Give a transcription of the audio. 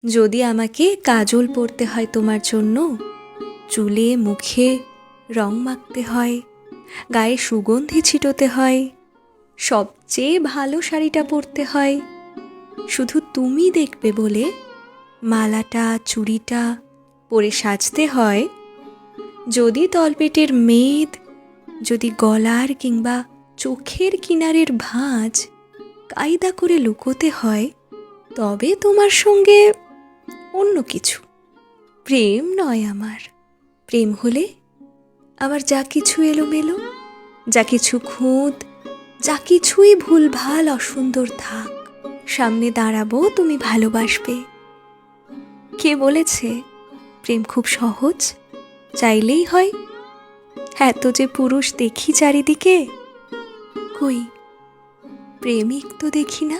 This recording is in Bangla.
যদি আমাকে কাজল পরতে হয় তোমার জন্য, চুলে মুখে রং মাখতে হয়, গায়ে সুগন্ধি ছিটোতে হয়, সবচেয়ে ভালো শাড়িটা পরতে হয়, শুধু তুমি দেখবে বলে মালাটা চুড়িটা পরে সাজতে হয়, যদি তলপেটের মেদ, যদি গলার কিংবা চোখের কিনারের ভাঁজ কায়দা করে লুকোতে হয়, তবে তোমার সঙ্গে অন্য কিছু। প্রেম নয় আমার। প্রেম হলে আমার যা কিছু এলোমেলো, যা কিছু খুঁত, যা কিছুই ভুলভাল অসুন্দর থাক, সামনে দাঁড়াবো, তুমি ভালোবাসবে। কে বলেছে প্রেম খুব সহজ, চাইলেই হয়? এত যে পুরুষ দেখি চারিদিকে, কই প্রেমিক তো দেখি না।